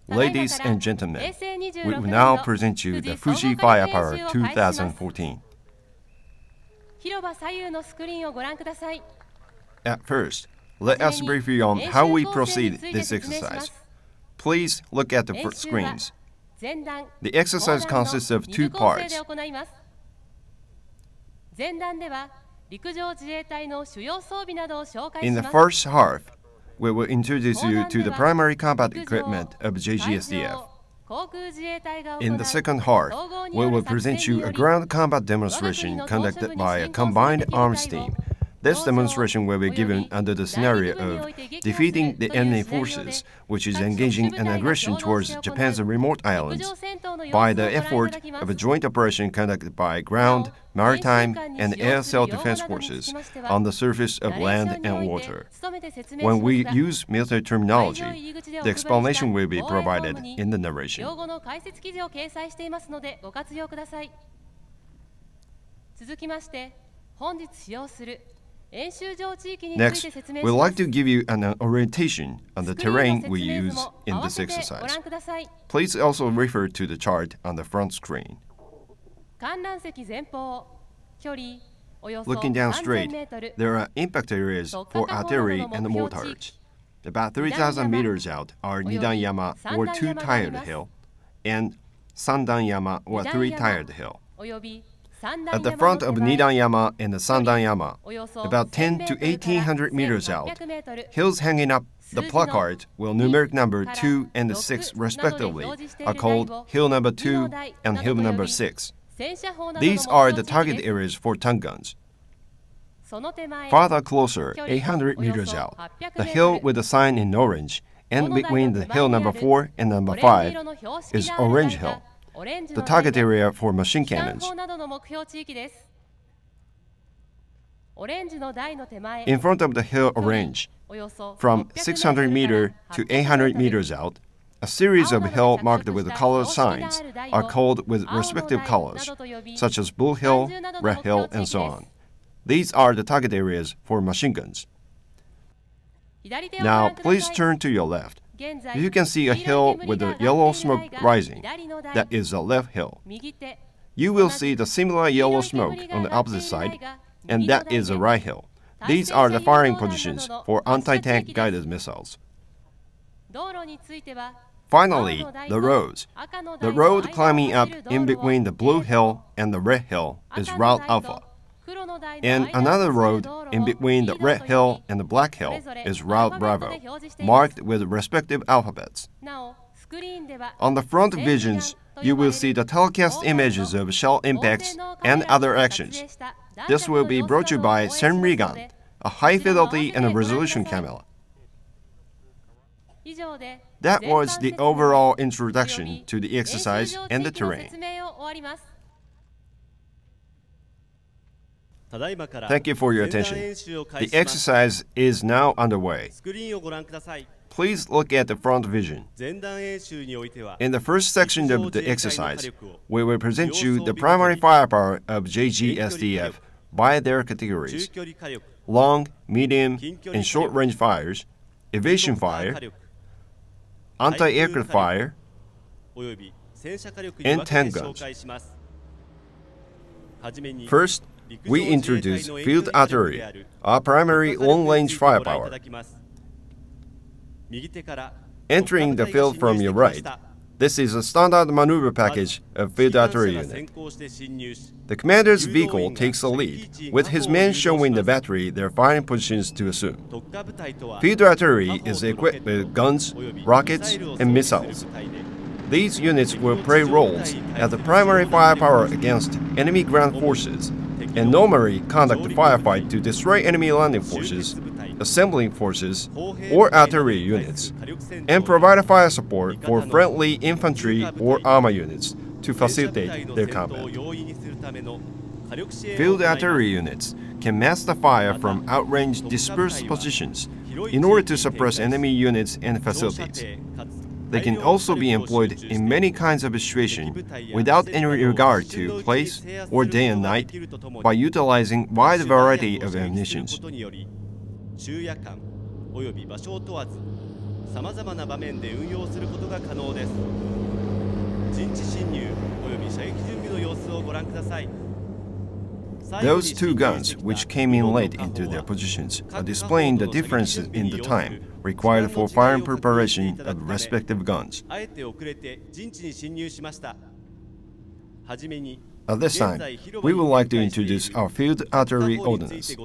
Ladies and gentlemen, we will now present you the Fuji Firepower 2014. At first, let us brief you on how we proceed this exercise. Please look at the screens. The exercise consists of two parts. In the first half, we will introduce you to the primary combat equipment of JGSDF. In the second half, we will present you a ground combat demonstration conducted by a combined arms team. This demonstration will be given under the scenario of defeating the enemy forces, which is engaging an aggression towards Japan's remote islands, by the effort of a joint operation conducted by ground, maritime, and air self-defense forces on the surface of land and water. When we use military terminology, the explanation will be provided in the narration. Next, we'd like to give you an orientation on the terrain we use in this exercise. Please also refer to the chart on the front screen. Looking down straight, there are impact areas for artillery and mortars. About 3,000 meters out are Nidan-yama or two-tiered hill and Sandan-yama or three-tiered hill. At the front of Nidan-yama and the Sandan-yama, about 10 to 1,800 meters out, hills hanging up the placard with numeric number 2 and 6 respectively are called hill number 2 and hill number 6. These are the target areas for stun guns. Farther closer, 800 meters out, the hill with the sign in orange, and between the hill number 4 and number 5 is Orange Hill, the target area for machine cannons. In front of the hill Orange, from 600 meters to 800 meters out, a series of hills marked with color signs are called with respective colors, such as Blue Hill, Red Hill, and so on. These are the target areas for machine guns. Now, please turn to your left. You can see a hill with a yellow smoke rising. That is a left hill. You will see the similar yellow smoke on the opposite side, and that is a right hill. These are the firing positions for anti-tank guided missiles. Finally, the roads. The road climbing up in between the Blue Hill and the Red Hill is Route Alpha. And another road in between the Red Hill and the Black Hill is Route Bravo, marked with respective alphabets. On the front visions, you will see the telecast images of shell impacts and other actions. This will be brought to you by Senrigan, a high-fidelity and resolution camera. That was the overall introduction to the exercise and the terrain. Thank you for your attention. The exercise is now underway. Please look at the front vision. In the first section of the exercise, we will present you the primary firepower of JGSDF by their categories: long, medium, and short-range fires, aviation fire, anti-aircraft fire, and tank guns. First, we introduce field artillery, our primary long-range firepower. Entering the field from your right, this is a standard maneuver package of field artillery unit. The commander's vehicle takes the lead, with his men showing the battery their firing positions to assume. Field artillery is equipped with guns, rockets, and missiles. These units will play roles as the primary firepower against enemy ground forces and normally conduct a firefight to destroy enemy landing forces, assembling forces, or artillery units, and provide a fire support for friendly infantry or armor units to facilitate their combat. Field artillery units can mask the fire from outrange dispersed positions in order to suppress enemy units and facilities. They can also be employed in many kinds of situations without any regard to place or day and night by utilizing wide variety of ammunitions. および場所を問わず、さまざまな場面で運用することが可能です。陣地侵入および射撃準備の様子をご覧ください。Those two guns, which came in late into their positions, are displaying the differences in the time required for firing preparation of respective guns. あえて遅れて陣地に侵入しました。はじめに、 At this time, we would like to introduce our field artillery ordnance.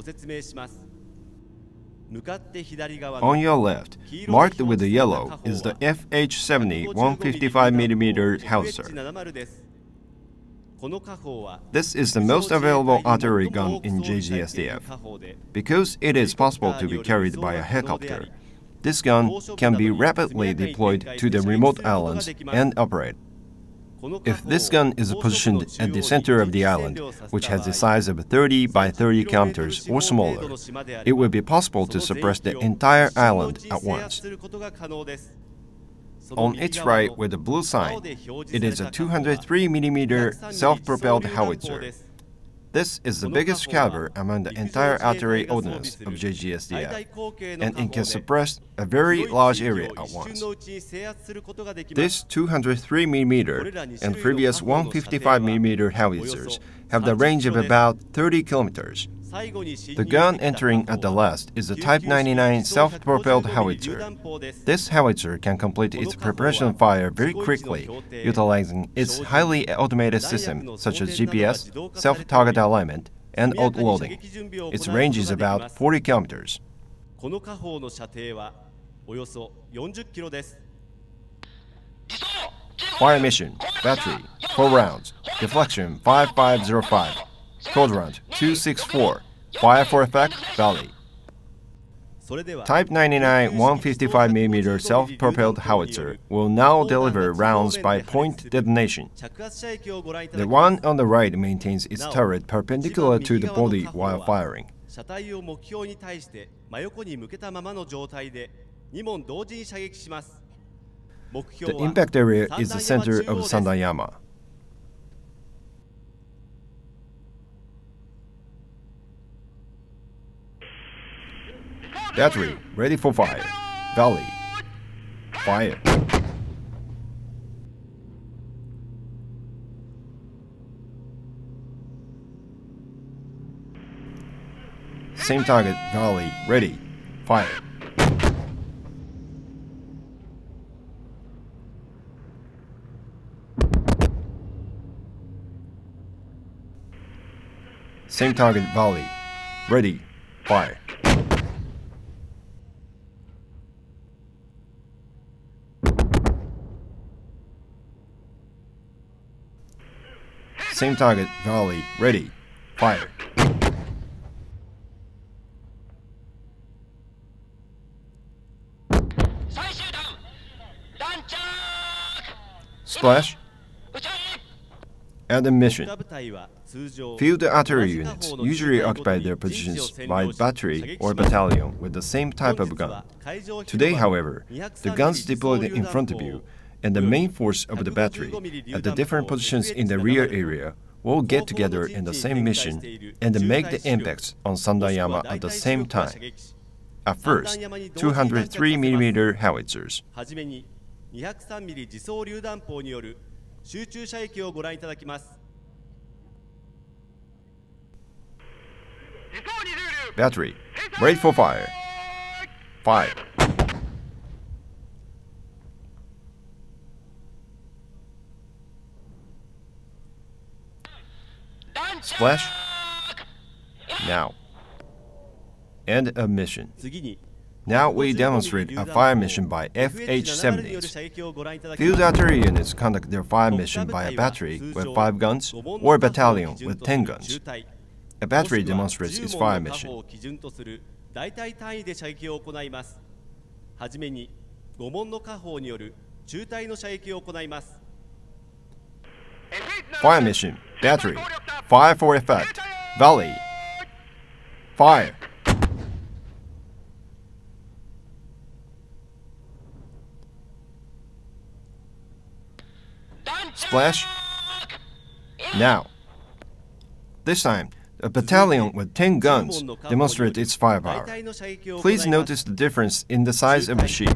On your left, marked with the yellow, is the FH-70 155mm howitzer. This is the most available artillery gun in JGSDF. Because it is possible to be carried by a helicopter, this gun can be rapidly deployed to the remote islands and operate. If this gun is positioned at the center of the island, which has a size of 30 by 30 kilometers or smaller, it will be possible to suppress the entire island at once. On its right with the blue sign, it is a 203mm self-propelled howitzer. This is the biggest caliber among the entire artillery ordnance of JGSDF, and it can suppress a very large area at once. This 203mm and previous 155mm howitzers have the range of about 30 kilometers. The gun entering at the last is the Type 99 self-propelled howitzer. This howitzer can complete its preparation fire very quickly, utilizing its highly automated system such as GPS, self-target alignment, and auto-loading. Its range is about 40 kilometers. Fire mission, battery, 4 rounds, deflection 5505, quadrant 264, fire for effect, valley. Type 99 155mm self-propelled howitzer will now deliver rounds by point detonation. The one on the right maintains its turret perpendicular to the body while firing. The impact area is the center of Sandayama. Battery, ready for fire. Valley. Fire. Same target, valley, ready. Fire. Same target, valley, ready. Fire. Same target, valley, ready, fire. Splash. And mission. Field artillery units usually occupy their positions by battery or battalion with the same type of gun. Today, however, the guns deployed in front of you and the main force of the battery at the different positions in the rear area will get together in the same mission and make the impacts on Sandayama at the same time. At first, 203mm howitzers. Battery, ready for fire. Fire. Splash. Now. And a mission. Now we demonstrate a fire mission by FH-70s. Field artillery units conduct their fire mission by a battery with 5 guns or a battalion with 10 guns. A battery demonstrates its fire mission. Fire mission, battery, fire for effect, valley, fire. Splash. Now. This time, A battalion with 10 guns demonstrates its firepower. Please notice the difference in the size of the sheep.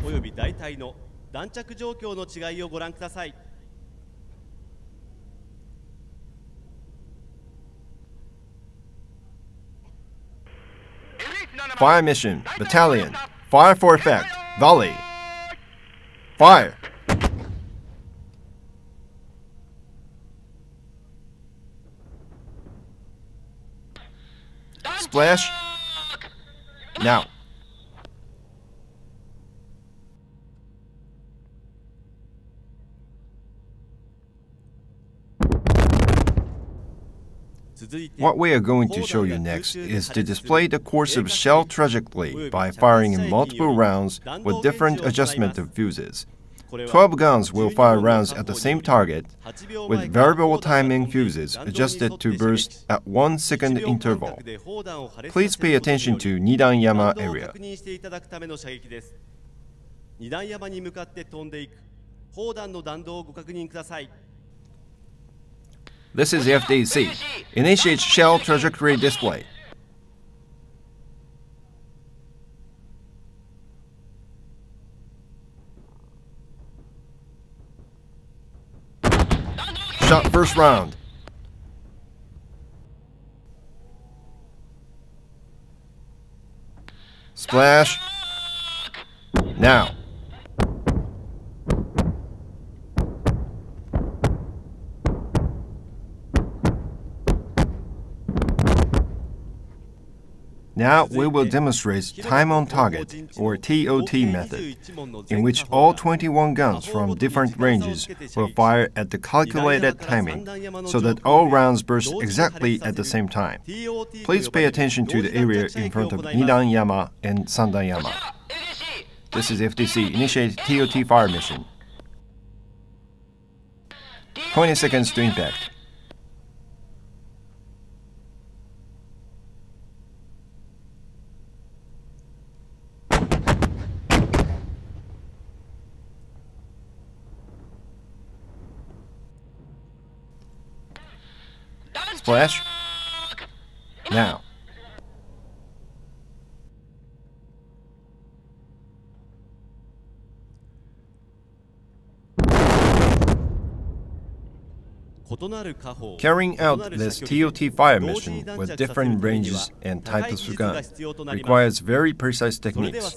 Fire mission, battalion, fire for effect, volley. Fire! Splash. Now. What we are going to show you next is to display the course of shell trajectory by firing in multiple rounds with different adjustment of fuses. 12 guns will fire rounds at the same target with variable timing fuses adjusted to burst at 1 second interval. Please pay attention to Nidan-yama area. This is FDC. Initiate shell trajectory display. Shot first round. Splash. Now. Now we will demonstrate time on target, or TOT method, in which all 21 guns from different ranges will fire at the calculated timing so that all rounds burst exactly at the same time. Please pay attention to the area in front of Nidan-yama and Sandan-yama. This is FDC. Initiate TOT fire mission. 20 seconds to impact. Splash. Now. Carrying out this TOT fire mission with different ranges and types of gun requires very precise techniques.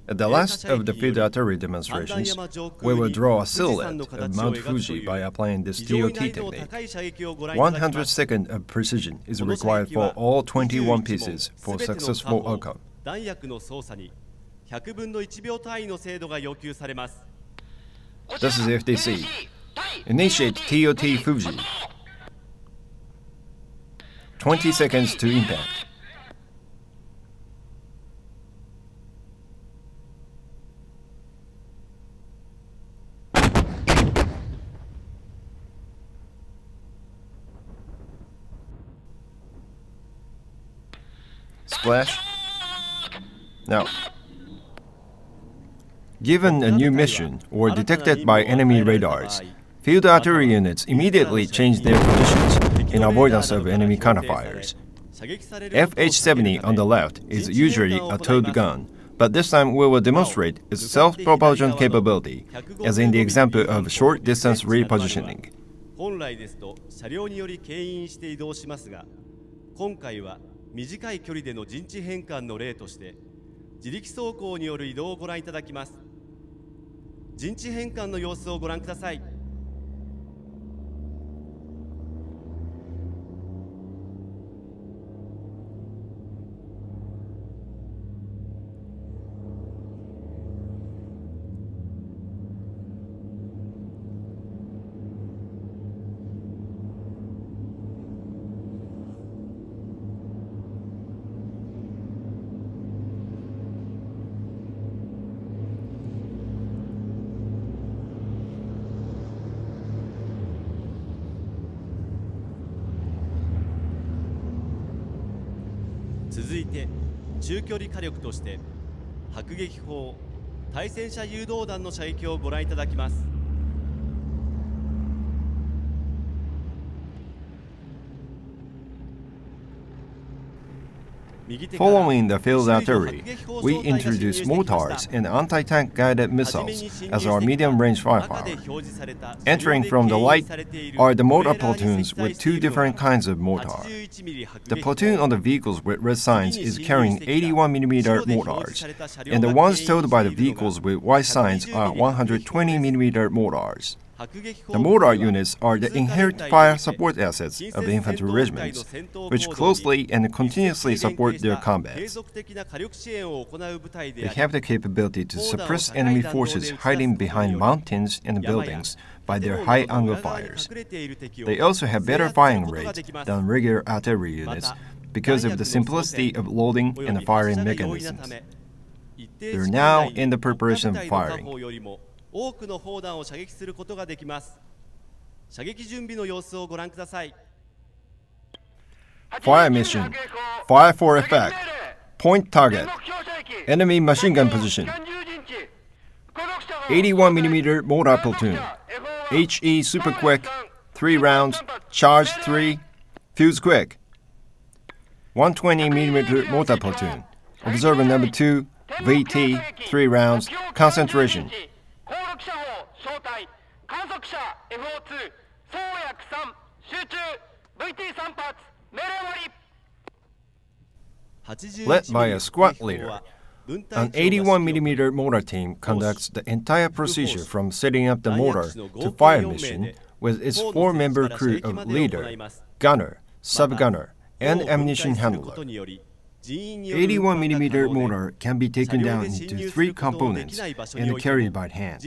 At the last of the field artillery demonstrations, we will draw a silhouette of Mount Fuji by applying this TOT technique. 100 seconds of precision is required for all 21 pieces for successful outcome. This is FDC. Initiate TOT Fuji. 20 seconds to impact. Splash. Now. Given a new mission or detected by enemy radars, field artillery units immediately change their positions in avoidance of enemy counterfires. FH-70 on the left is usually a towed gun, but this time we will demonstrate its self-propulsion capability, as in the example of short-distance repositioning. 本来ですと車両により牽引して移動しますが、今回は短い距離での陣地変換の例として自力走行による移動をご覧いただきます。陣地変換の様子をご覧ください。続いて中距離火力として迫撃砲対戦車誘導弾の射撃をご覧いただきます。Following the field artillery, we introduced mortars and anti-tank guided missiles as our medium-range firepower. Entering from the right are the mortar platoons with two different kinds of mortar. The platoon on the vehicles with red signs is carrying 81mm mortars, and the ones towed by the vehicles with white signs are 120mm mortars. The mortar units are the inherent fire support assets of the infantry regiments, which closely and continuously support their combats. They have the capability to suppress enemy forces hiding behind mountains and buildings by their high-angle fires. They also have better firing rates than regular artillery units because of the simplicity of loading and firing mechanisms. They are now in the preparation of firing. 多くの砲弾を射撃することができます。射撃準備の様子をご覧ください。 Fire mission. Fire for effect. Point target. Enemy machine gun position. 81mm mortar platoon. HE super quick. 3 rounds. Charge 3. Fuse quick. 120mm mortar platoon. Observer number 2. VT. 3 rounds. Concentration. Led by a squad leader, an 81mm mortar team conducts the entire procedure from setting up the mortar to fire mission with its 4-member crew of leader, gunner, sub-gunner, and ammunition handler. 81mm mortar can be taken down into 3 components and carried by hand.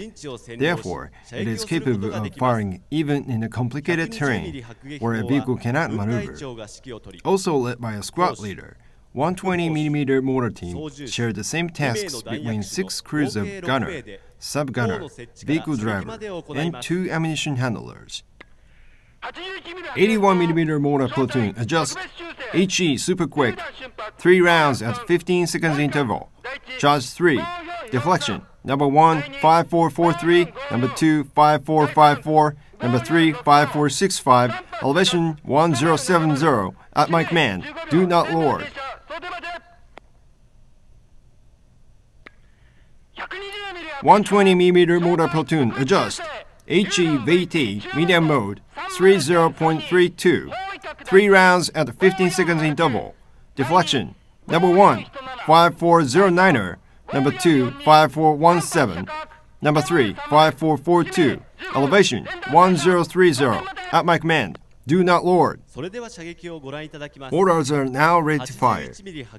Therefore, it is capable of firing even in a complicated terrain where a vehicle cannot maneuver. Also led by a squad leader, 120mm mortar team share the same tasks between 6 crews of gunner, sub-gunner, vehicle driver, and 2 ammunition handlers. 81mm mortar platoon adjusts HE super quick, 3 rounds at 15 seconds interval. Charge 3, deflection, number 1, 5443, number 2, 5454, number 3, 5465, elevation 1070, at my command, do not lower. 120mm mortar platoon adjust, HE-VT medium mode, 30.32, 3 rounds at 15 seconds interval. Deflection, number 1, 5409er, number 2, 5417, number 3, 5442, elevation 1030, at my command, do not lower. Mortars are now ready to fire.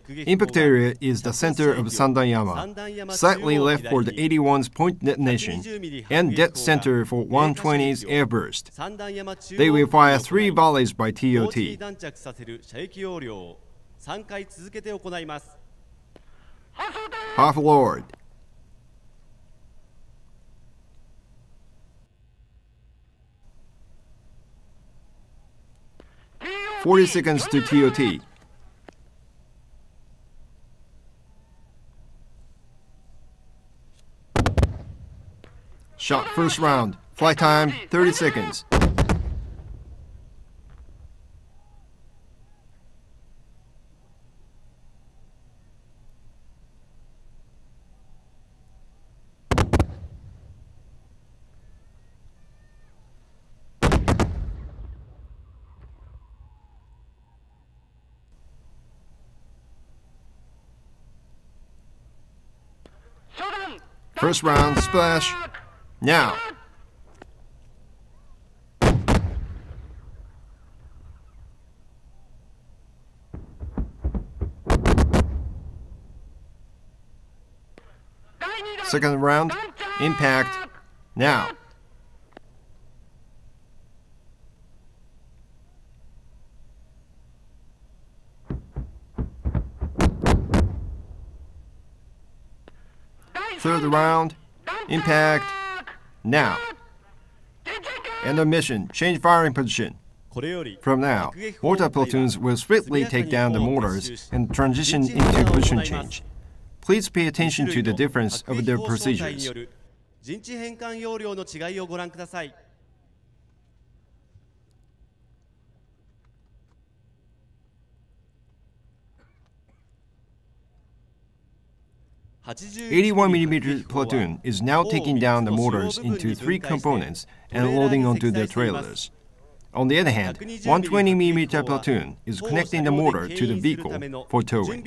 Impact area is the center of Sandanyama, slightly left for the 81's point detonation, and dead center for 120's airburst. They will fire 3 volleys by TOT. Half lowered. 40 seconds to TOT. Shot first round. Flight time 30 seconds. First round, splash. Now. Second round, impact. Now. Third round, impact, now. End of mission, change firing position. From now, mortar platoons will swiftly take down the mortars and transition into position change. Please pay attention to the difference of their procedures. 81mm platoon is now taking down the mortars into 3 components and loading onto the trailers. On the other hand, 120mm platoon is connecting the mortar to the vehicle for towing.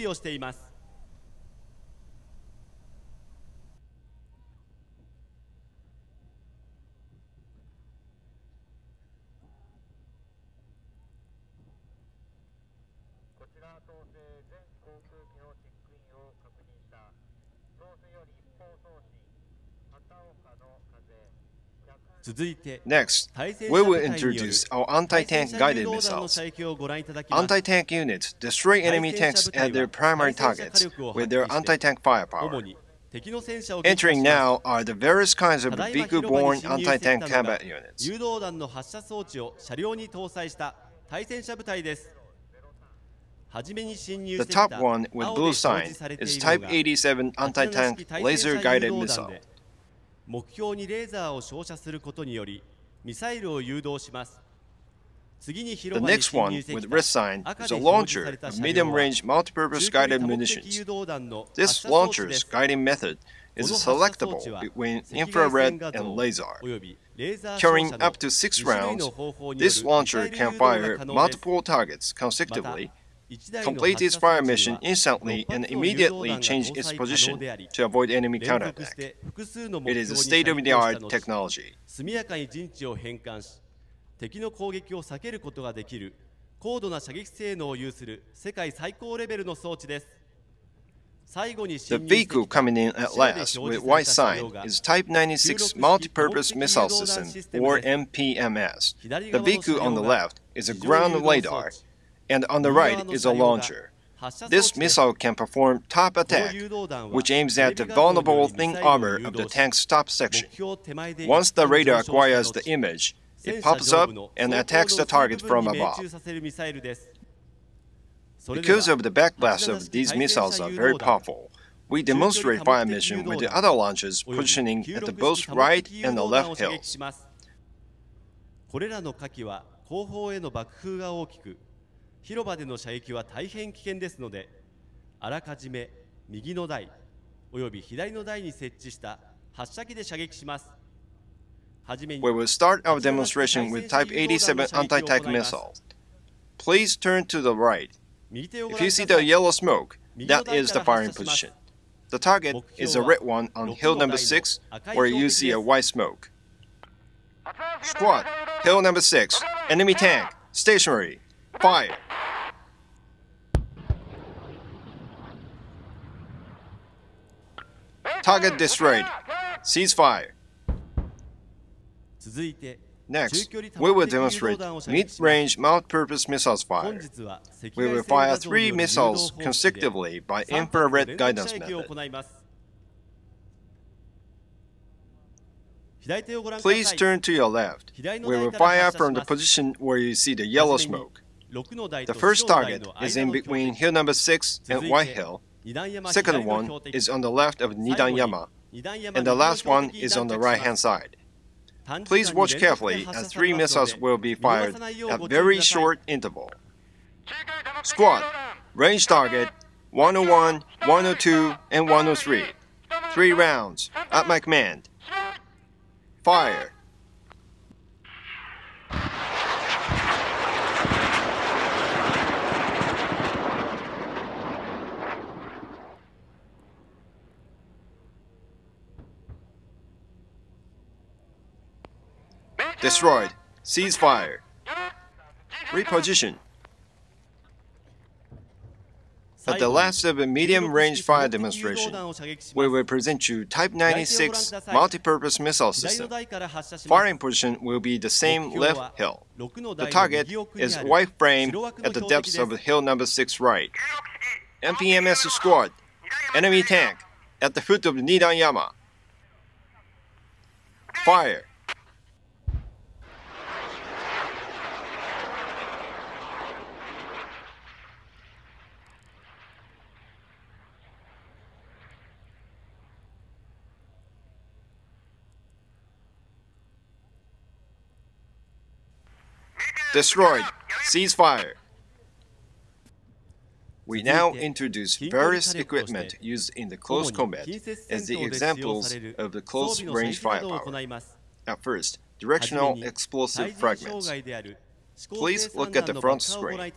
Next, we will introduce our anti-tank guided missiles. Anti-tank units destroy enemy tanks at their primary targets with their anti-tank firepower. Entering now are the various kinds of Biku-borne anti-tank combat units. The top one with blue sign is Type 87 anti-tank laser-guided missile. 目標にレーザーを照射することによりミサイルを誘導します。 The next one with red sign is a launcher of medium-range multipurpose guided munitions. This launcher's guiding method is selectable between infrared and laser. Carrying up to 6 rounds, this launcher can fire multiple targets consecutively, complete its fire mission instantly and immediately change its position to avoid enemy counterattack. It is a state-of-the-art technology. 敵の攻撃を避けることができる高度な射撃性能を有する世界最高レベルの装置です。 The vehicle coming in at last with white sign is Type 96 Multipurpose Missile System, or MPMS. The vehicle on the left is a ground radar, and on the right is a launcher. This missile can perform top attack, which aims at the vulnerable thin armor of the tank's top section. Once the radar acquires the image, it pops up and attacks the target from above. Because of the backblast of these missiles are very powerful, we demonstrate fire mission with the other launchers positioning at the both right and the left hills. これらの火器は後方への爆風が大きく、広場での射撃は大変危険ですので、あらかじめ右の台および左の台に設置した発射機で射撃します。 We will start our demonstration with Type 87 anti-tank missiles. Please turn to the right. If you see the yellow smoke, that is the firing position. The target is the red one on hill number 6, where you see a white smoke. Squad, hill number 6, enemy tank, stationary, fire. Target destroyed. Cease fire. Next, we will demonstrate mid-range multipurpose missiles fire. We will fire 3 missiles consecutively by infrared guidance method. Please turn to your left. We will fire from the position where you see the yellow smoke. The first target is in between hill number 6 and White Hill. Second one is on the left of Nidanyama, and the last one is on the right-hand side. Please watch carefully as 3 missiles will be fired at very short interval. Squad, range target 101, 102, and 103. 3 rounds, at my command. Fire. Destroyed. Cease fire. Reposition. At the last of a medium-range fire demonstration, we will present you Type 96 multipurpose missile system. Firing position will be the same left hill. The target is white frame at the depths of hill number 6 right. MPMS squad. Enemy tank at the foot of Nidanyama. Fire. Destroyed. Cease fire. We now introduce various equipment used in the close combat as the examples of the close-range firepower. At first, directional explosive fragments. Please look at the front screen.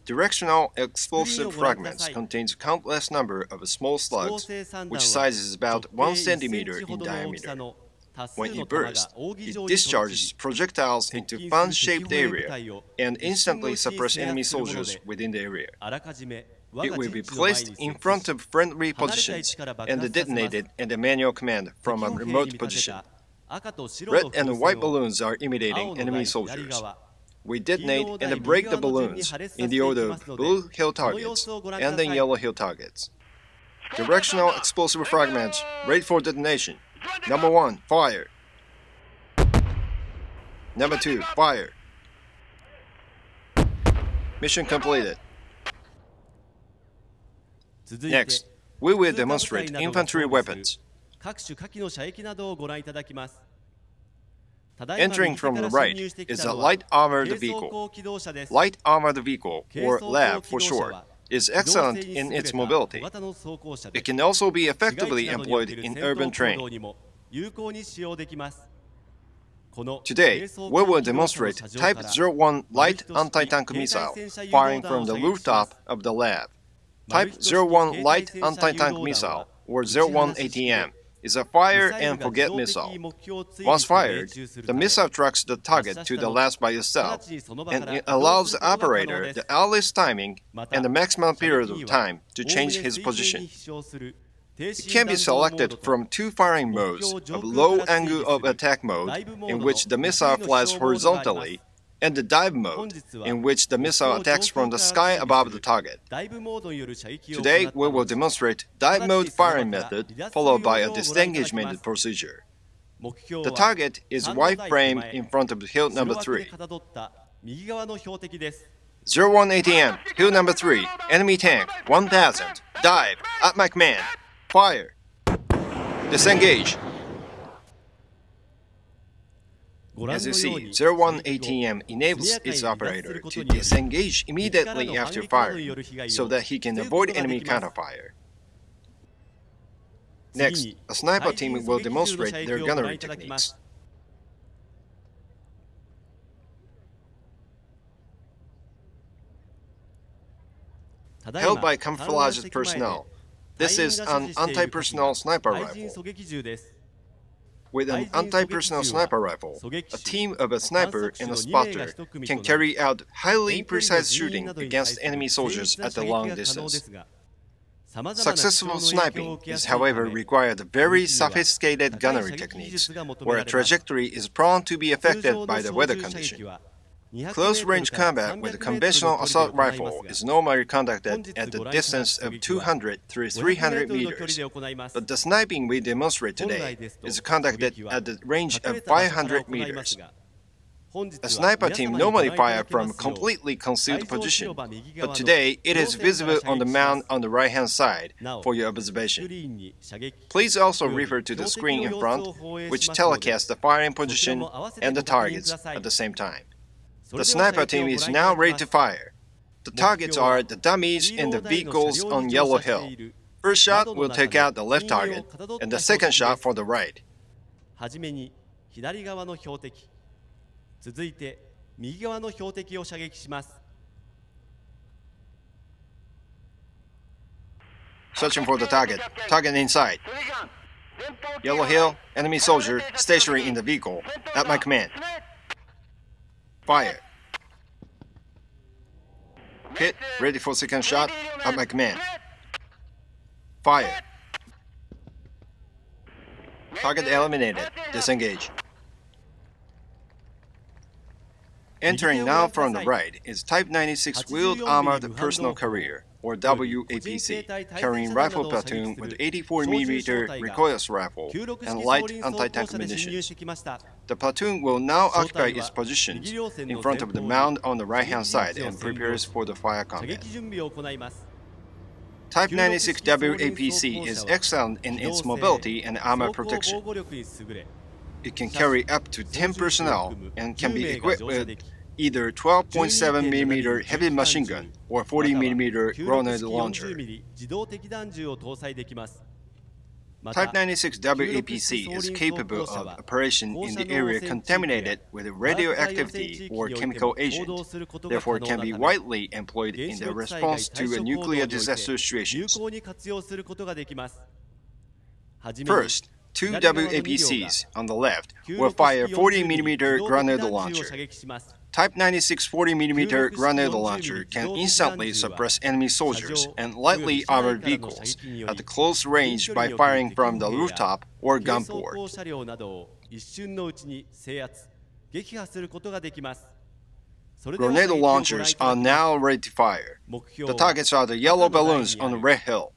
Directional explosive fragments contains countless number of small slugs, which size is about 1 centimeter in diameter. When it bursts, it discharges projectiles into fan-shaped area and instantly suppress enemy soldiers within the area. It will be placed in front of friendly positions and detonated in the manual command from a remote position. Red and white balloons are imitating enemy soldiers. We detonate and break the balloons in the order of blue hill targets and then yellow hill targets. Directional explosive fragments ready for detonation. Number 1, fire. Number 2, fire. Mission completed. Next, we will demonstrate infantry weapons. Entering from the right is a light armored vehicle. Light armored vehicle, or LAV for short, is excellent in its mobility. It can also be effectively employed in urban training. Today, we will demonstrate Type 01 light anti-tank missile firing from the rooftop of the LAV. Type 01 light anti-tank missile, or 01 ATM, is a fire-and-forget missile. Once fired, the missile tracks the target to the left by itself, and it allows the operator the earliest timing and the maximum period of time to change his position. It can be selected from 2 firing modes of low angle of attack mode, in which the missile flies horizontally, and the dive mode, in which the missile attacks from the sky above the target. Today, we will demonstrate dive mode firing method, followed by a disengagement procedure. The target is white frame in front of hill number 3. 01 ATM, hill number 3, enemy tank, 1000, dive, at my command, fire, disengage. As you see, 01 ATM enables its operator to disengage immediately after firing, so that he can avoid enemy counterfire. Next, a sniper team will demonstrate their gunnery techniques. Held by camouflaged personnel, this is an anti-personnel sniper rifle. With an anti-personnel sniper rifle, a team of a sniper and a spotter can carry out highly precise shooting against enemy soldiers at a long distance. Successful sniping is, however, required very sophisticated gunnery techniques, where a trajectory is prone to be affected by the weather condition. Close-range combat with a conventional assault rifle is normally conducted at the distance of 200 through 300 meters, but the sniping we demonstrate today is conducted at the range of 500 meters. A sniper team normally fire from a completely concealed position, but today it is visible on the mound on the right-hand side for your observation. Please also refer to the screen in front, which telecasts the firing position and the targets at the same time. The sniper team is now ready to fire. The targets are the dummies and the vehicles on Yellow Hill. First shot will take out the left target, and the second shot for the right. Searching for the target. Target inside. Yellow Hill, enemy soldier stationary in the vehicle. At my command. Fire. Hit, ready for second shot, at my command. Fire. Target eliminated, disengage. Entering now from the right is Type 96 Wheeled Armored Personal Carrier, or WAPC, carrying rifle platoon with 84mm recoilless rifle and light anti-tank munitions. The platoon will now occupy its positions in front of the mound on the right-hand side and prepares for the fire combat. Type 96 WAPC is excellent in its mobility and armor protection. It can carry up to 10 personnel and can be equipped with either 12.7mm heavy machine gun or 40mm grenade launcher. Type 96 WAPC is capable of operation in the area contaminated with radioactivity or chemical agent, therefore can be widely employed in the response to a nuclear disaster situations. First, two WAPCs on the left will fire 40mm grenade launcher. Type 96 40mm grenade launcher can instantly suppress enemy soldiers and lightly armored vehicles at the close range by firing from the rooftop or gun port. Grenade launchers are now ready to fire. The targets are the yellow balloons on the red hill.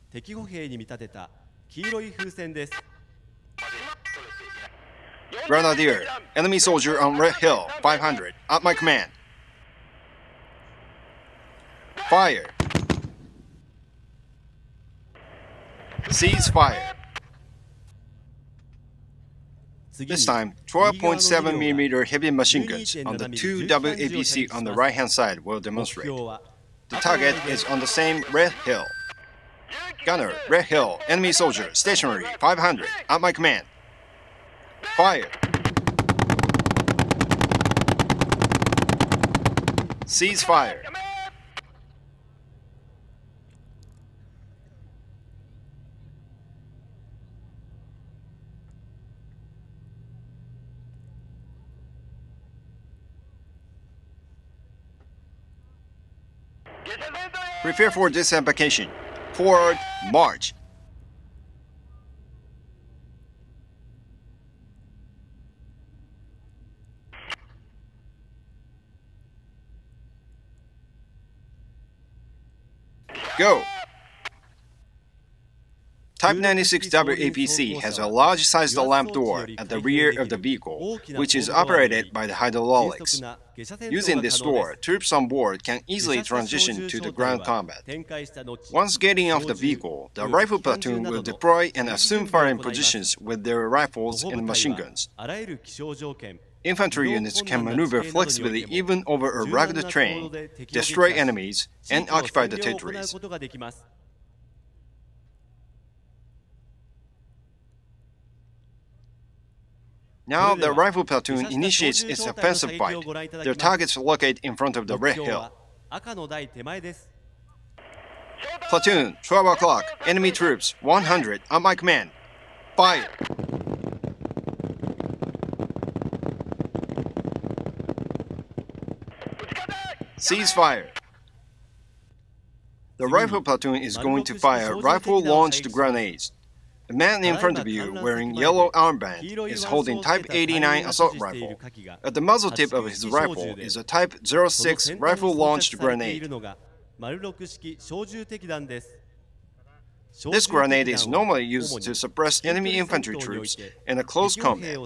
Grenadier, enemy soldier on red hill, 500, at my command. Fire. Cease fire. This time, 12.7mm heavy machine guns on the two WAPC on the right-hand side will demonstrate. The target is on the same red hill. Gunner, red hill, enemy soldier, stationary, 500, at my command. Fire. Cease fire. Prepare for disembarkation. Forward, march. Go! Type 96 WAPC has a large-sized lamp door at the rear of the vehicle, which is operated by the hydraulics. Using this door, troops on board can easily transition to the ground combat. Once getting off the vehicle, the rifle platoon will deploy and assume firing positions with their rifles and machine guns. Infantry units can maneuver flexibly even over a rugged terrain, destroy enemies, and occupy the territories. Now the rifle platoon initiates its offensive fight. Their targets locate in front of the red hill. Platoon, 12 o'clock, enemy troops, 100, at my command. Fire! Cease fire. The rifle platoon is going to fire rifle-launched grenades. The man in front of you, wearing yellow armband, is holding Type 89 assault rifle. At the muzzle tip of his rifle is a Type 06 rifle-launched grenade. This grenade is normally used to suppress enemy infantry troops in a close combat.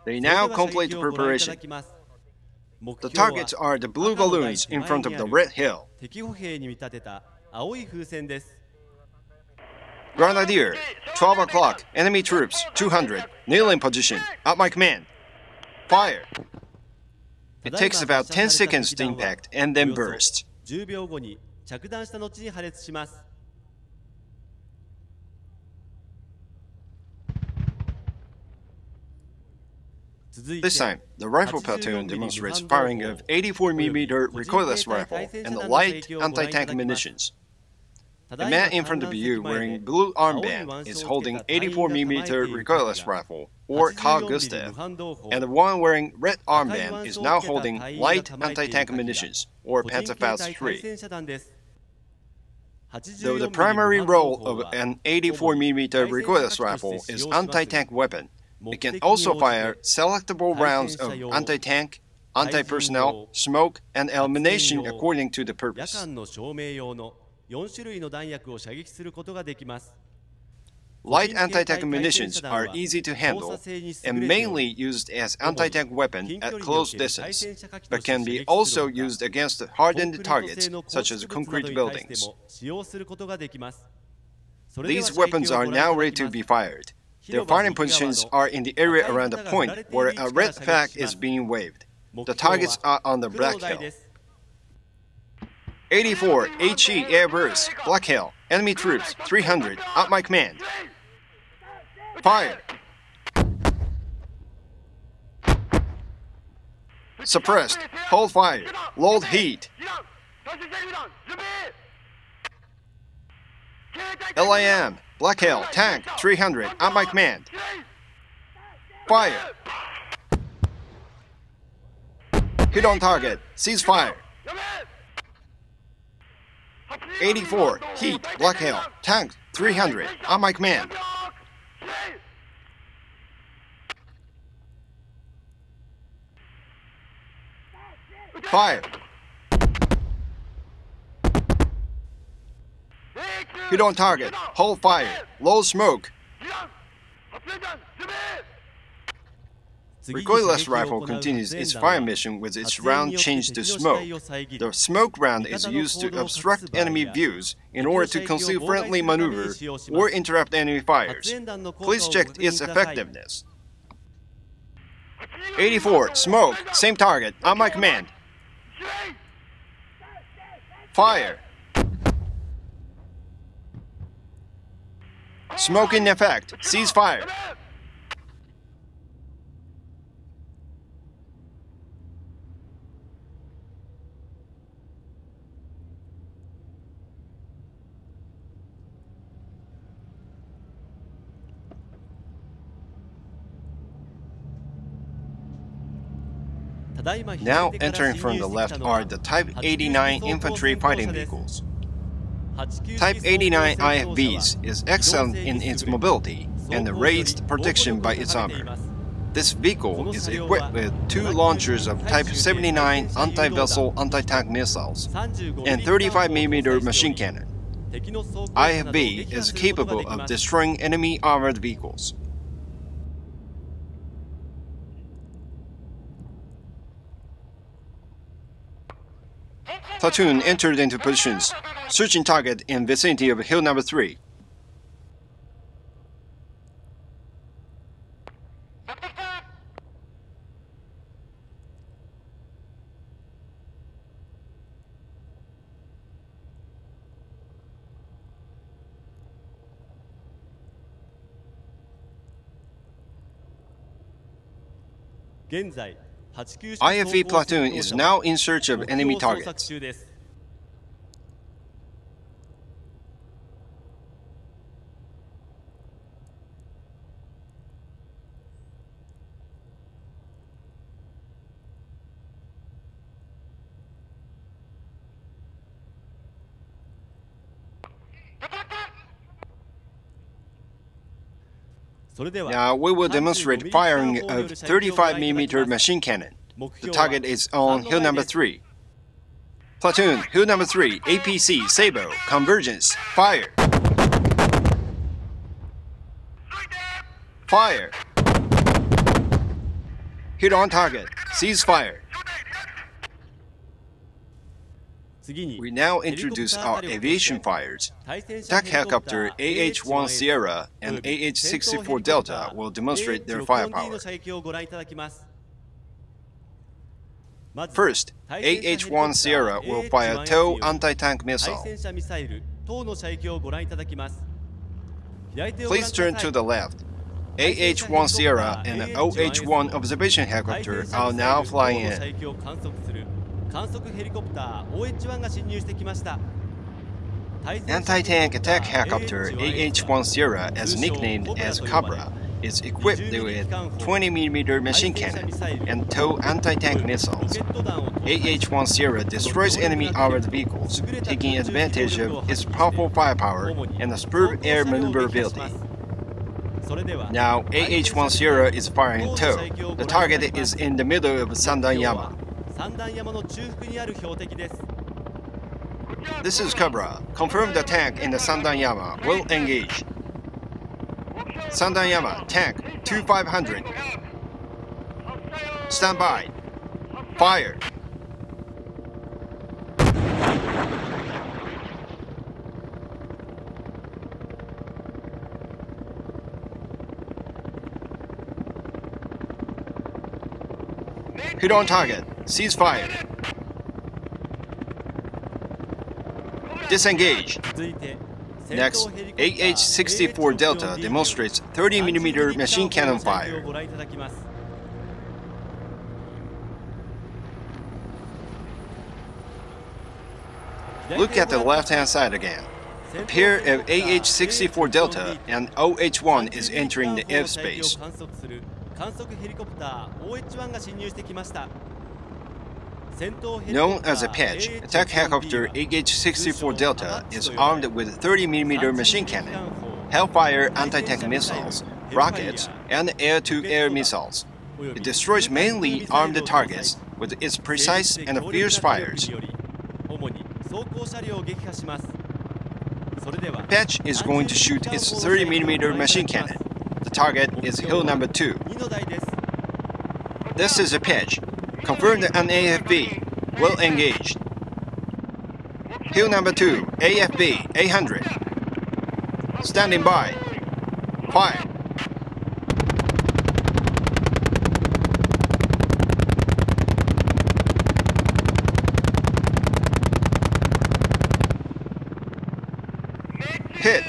They now complete preparation. The targets are the blue balloons in front of the red hill. Grenadier, 12 o'clock, enemy troops, 200, kneel in position, at my command. Fire! It takes about 10 seconds to impact and then burst. This time, the rifle platoon demonstrates firing of 84mm recoilless rifle and light anti-tank munitions. The man in front of you wearing blue armband is holding 84mm recoilless rifle, or Carl Gustav, and the one wearing red armband is now holding light anti-tank munitions, or Panzerfaust 3. Though the primary role of an 84mm recoilless rifle is anti-tank weapon, it can also fire selectable rounds of anti-tank, anti-personnel, smoke, and elimination according to the purpose. Light anti-tank munitions are easy to handle and mainly used as anti-tank weapon at close distance, but can be also used against hardened targets such as concrete buildings. These weapons are now ready to be fired. Their firing positions are in the area around the point where a red flag is being waved. The targets are on the Black Hill. 84 HE Airburst, Black Hill, enemy troops, 300, at my command. Fire! Suppressed, hold fire, load heat. LIM, Black Hill, tank, 300, at my command. Fire! Hit on target, cease fire. 84, Heat, Black Hill, tank, 300, at my command. Fire! Hit on target, hold fire, low smoke. Recoilless rifle continues its fire mission with its round changed to smoke. The smoke round is used to obstruct enemy views in order to conceal friendly maneuver or interrupt enemy fires. Please check its effectiveness. 84, smoke, same target, on my command. Fire! Smoke in effect, cease fire. Now entering from the left are the Type 89 infantry fighting vehicles. Type 89 IFVs is excellent in its mobility and raised protection by its armor. This vehicle is equipped with 2 launchers of Type 79 anti-vessel anti-tank missiles and 35mm machine cannon. IFV is capable of destroying enemy armored vehicles. Platoon entered into positions, searching target in vicinity of hill number 3. IFV platoon is now in search of enemy targets. Now we will demonstrate firing of 35mm machine cannon. The target is on hill number 3. Platoon, hill number 3, APC, Sabo, convergence, fire! Fire! Hit on target, cease fire. We now introduce our aviation fires. Attack helicopter AH-1 Sierra and AH-64 Delta will demonstrate their firepower. First, AH-1 Sierra will fire TOW anti-tank missile. Please turn to the left. AH-1 Sierra and OH-1 observation helicopter are now flying in. Anti-tank attack helicopter AH-1 Sierra, as nicknamed as Cobra, is equipped with 20mm machine cannon and TOW anti-tank missiles. AH-1 Sierra destroys enemy armored vehicles, taking advantage of its powerful firepower and superb air maneuverability. Now, AH-1 Sierra is firing TOW. The target is in the middle of Sandanyama. This is Cobra. Confirm the tank in the Sandanyama will engage. Sandanyama, tank 2500. Stand by. Fire. Hit on target. Cease fire. Disengage. Next, AH-64 Delta demonstrates 30mm machine cannon fire. Look at the left-hand side again. A pair of AH-64 Delta and OH-1 is entering the airspace. Known as a patch, attack helicopter AH-64 Delta is armed with 30mm machine cannon, Hellfire anti-tank missiles, rockets, and air-to-air missiles. It destroys mainly armed targets with its precise and fierce fires. Patch is going to shoot its 30mm machine cannon. The target is hill number 2. This is a patch. Confirmed an AFB. Well engaged. Hill number 2, AFB 800. Standing by. Fire. Hit.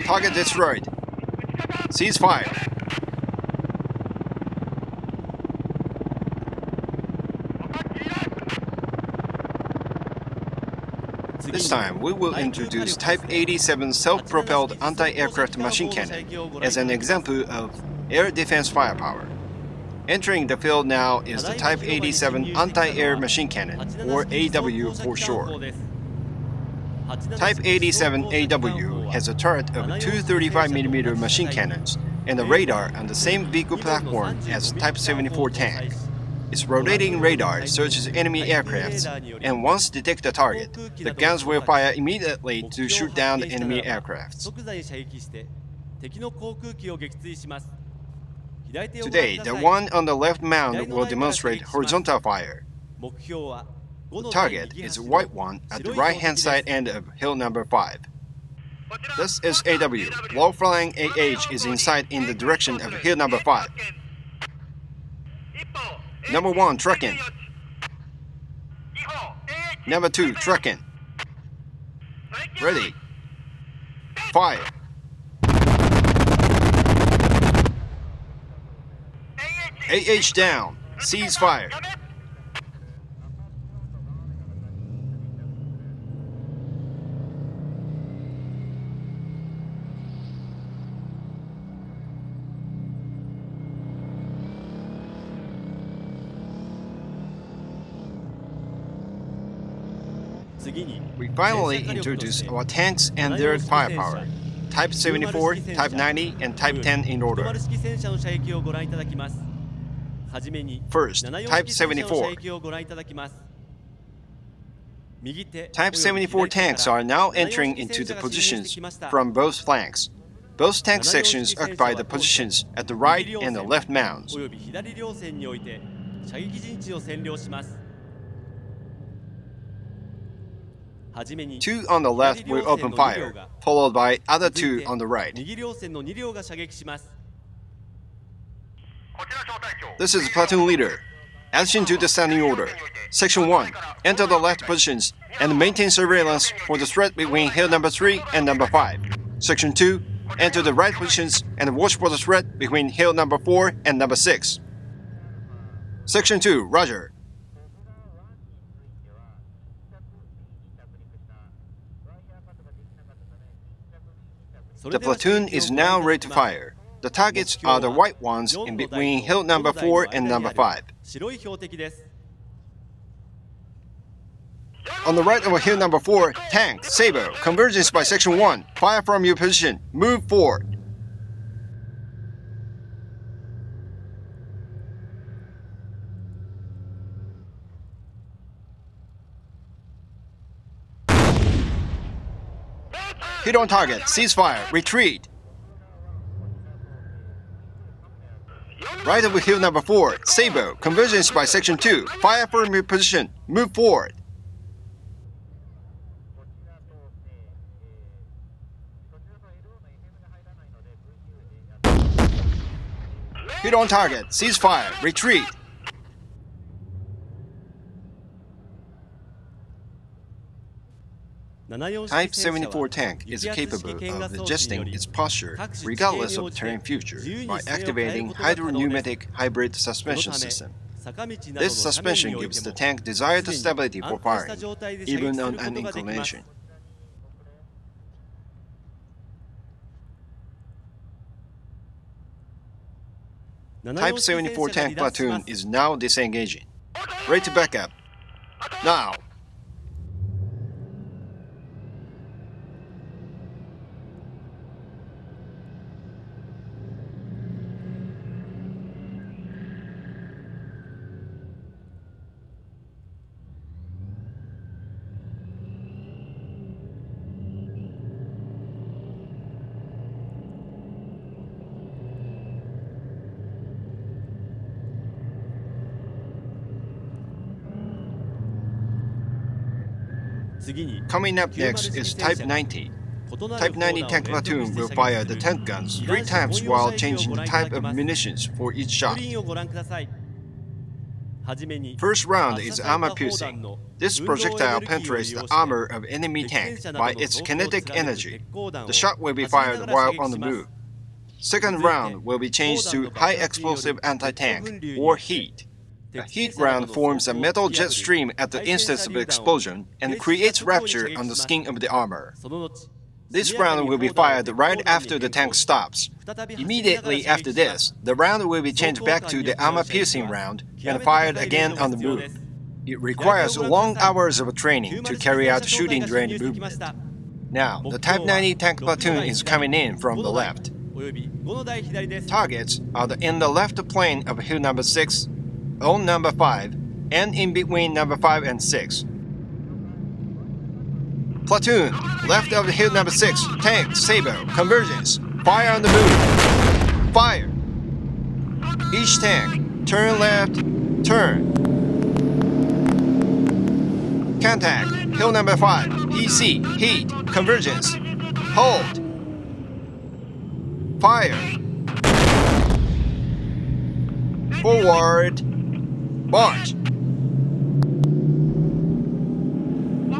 Target destroyed. Cease fire. This time, we will introduce Type 87 self-propelled anti-aircraft machine cannon as an example of air defense firepower. Entering the field now is the Type 87 anti-air machine cannon, or AW for short. Type 87 AW has a turret of 235mm machine cannons and a radar on the same vehicle platform as Type 74 tank. Its rotating radar searches enemy aircrafts, and once detect a target, the guns will fire immediately to shoot down the enemy aircrafts. Today, the one on the left mound will demonstrate horizontal fire. The target is a white one at the right-hand side end of hill number 5. This is AW. Low-flying AH is in sight in the direction of hill number 5. Number 1, trucking. Number 2, trucking. Ready. Fire. AH down. Cease fire. We finally introduce our tanks and their firepower, Type 74, Type 90, and Type 10 in order. First, Type 74. Type 74 tanks are now entering into the positions from both flanks. Both tank sections occupy the positions at the right and the left mounds. Two on the left will open fire, followed by other two on the right. This is platoon leader. Attention to the standing order. Section 1. Enter the left positions and maintain surveillance for the threat between hill number 3 and number 5. Section 2. Enter the right positions and watch for the threat between hill number 4 and number 6. Section 2. Roger. The platoon is now ready to fire. The targets are the white ones in between hill number 4 and number 5. On the right of hill number 4, tank, Sabre, convergence by section 1. Fire from your position. Move forward. Hit on target. Ceasefire. Retreat. Right of hill number 4, Sabo, convergence by section 2, fire for your position, move forward. Hit on target, cease fire, retreat. Type 74 tank is capable of adjusting its posture regardless of terrain feature by activating hydropneumatic hybrid suspension system. This suspension gives the tank desired stability for firing, even on an inclination. Type 74 tank platoon is now disengaging. Ready to back up. Now! Coming up next is Type 90. Type 90 tank platoon will fire the tank guns 3 times while changing the type of munitions for each shot. First round is armor piercing. This projectile penetrates the armor of enemy tank by its kinetic energy. The shot will be fired while on the move. Second round will be changed to high explosive anti-tank or heat. The heat round forms a metal jet stream at the instant of explosion and creates rupture on the skin of the armor. This round will be fired right after the tank stops. Immediately after this, the round will be changed back to the armor-piercing round and fired again on the move. It requires long hours of training to carry out shooting range movement. Now, the Type 90 tank platoon is coming in from the left. Targets are in the left plane of hill number 6, on number 5, and in between number 5 and 6. Platoon, left of hill number 6, tank, Sabo, convergence, fire on the move. Fire! Each tank, turn left, turn. Contact, hill number 5, PC, heat, convergence, hold. Fire! Forward, march.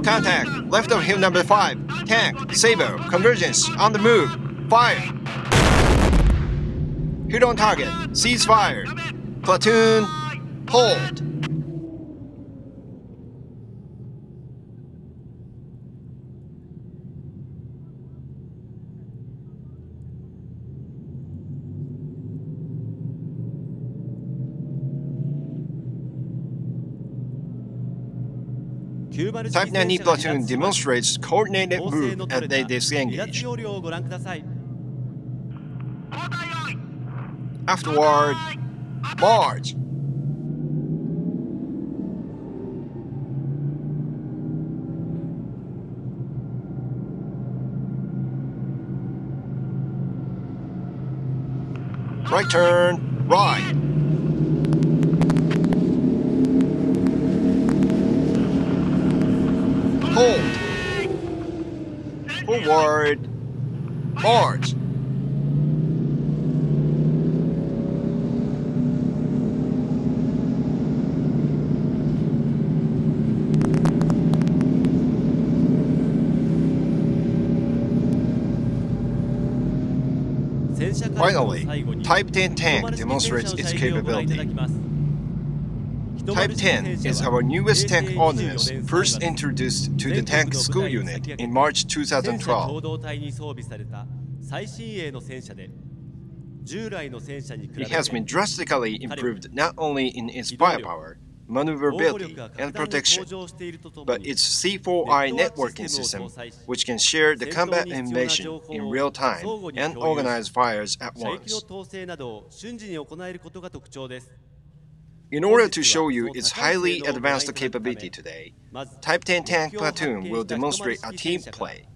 Contact, left of hill number 5, tank, Sabo, convergence, on the move, fire. Hit on target, cease fire. Platoon, hold. Type 90 platoon demonstrates coordinated move as they disengage. Afterward, march. Right turn, right. Hold. Forward. March. Finally, Type 10 tank demonstrates its capability. Type 10 is our newest tank ordnance, first introduced to the tank school unit in March 2012. It has been drastically improved not only in its firepower, maneuverability, and protection, but its C4I networking system, which can share the combat information in real time and organize fires at once. In order to show you its highly advanced capability today, Type 10 tank platoon will demonstrate a team play.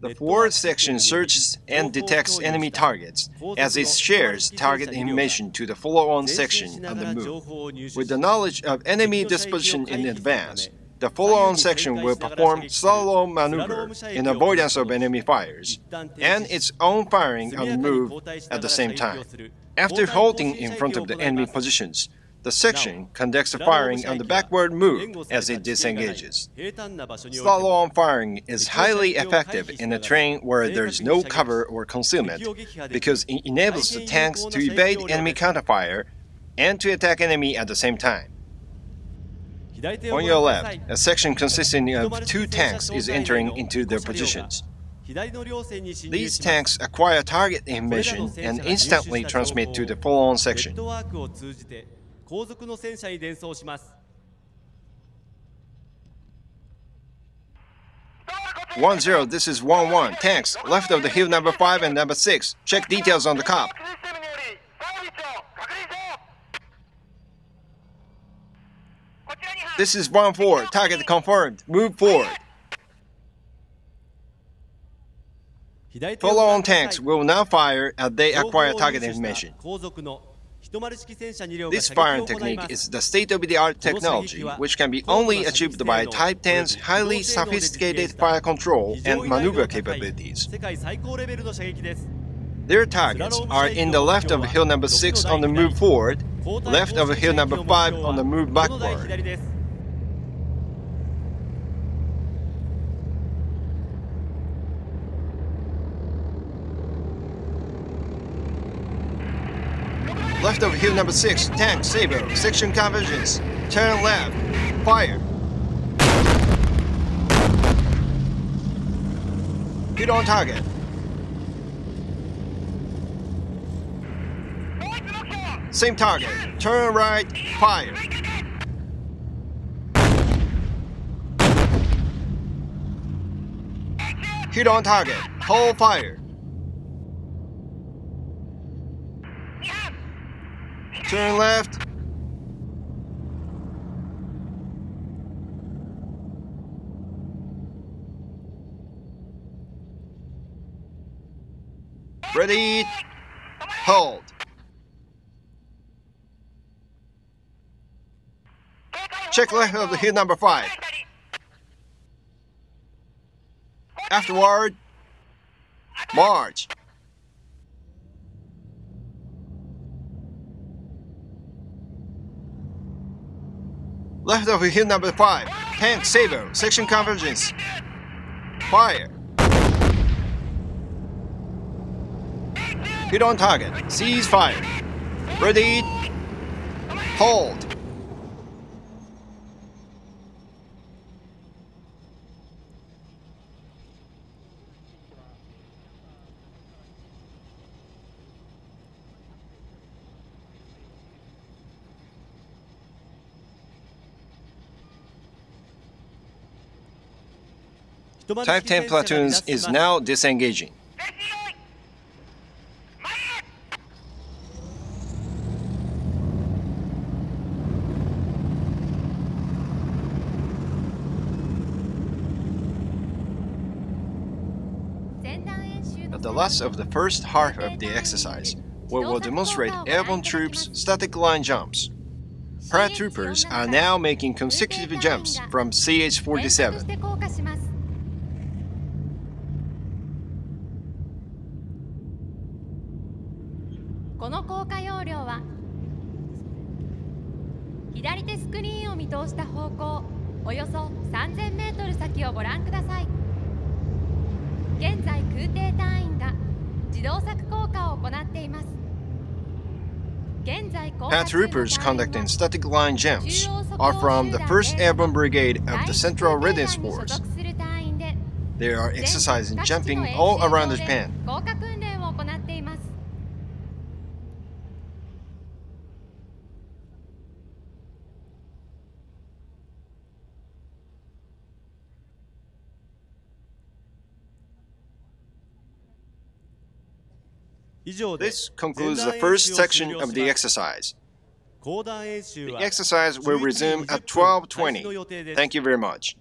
The forward section searches and detects enemy targets as it shares target information to the follow-on section on the move. With the knowledge of enemy disposition in advance, the follow-on section will perform slalom maneuver in avoidance of enemy fires and its own firing on the move at the same time. After halting in front of the enemy positions, the section conducts the firing on the backward move as it disengages. Slalom firing is highly effective in a terrain where there is no cover or concealment because it enables the tanks to evade enemy counterfire and to attack enemy at the same time. On your left, a section consisting of 2 tanks is entering into their positions. These tanks acquire target information and instantly transmit to the follow-on section. 1-0, this is 1-1. Tanks, left of the hill number 5 and number 6. Check details on the cop. This is 1-4. Target confirmed. Move forward. Follow-on tanks will now fire as they acquire target information. This firing technique is the state-of-the-art technology, which can be only achieved by Type 10's highly sophisticated fire control and maneuver capabilities. Their targets are in the left of hill number 6 on the move forward, left of hill number 5 on the move backward. Left of hill number 6, tank, saber, section convergence. Turn left, fire. Hit on target. Same target, turn right, fire. Hit on target, hold fire. Turn left. Ready. Hold. Check left of the hill number 5. Afterward, march. Left of hill number 5. Tank, saber, section convergence. Fire. Hit on target. Cease fire. Ready. Hold. Type 10 platoons is now disengaging. At the last of the first half of the exercise, we will demonstrate airborne troops' static line jumps. Paratroopers are now making consecutive jumps from CH-47. この降下要領は左手スクリーンを見通した方向およそ 3000m 先をご覧ください。現在空挺隊員が自動索降下を行っています。現在降下中の隊員は Paratroopers conducting static line jumps are from the 1st Airborne Brigade of the Central Readiness Force. They are exercising jumping all around Japan. 降下訓練を行っています。This concludes the first section of the exercise. The exercise will resume at 12:20. Thank you very much.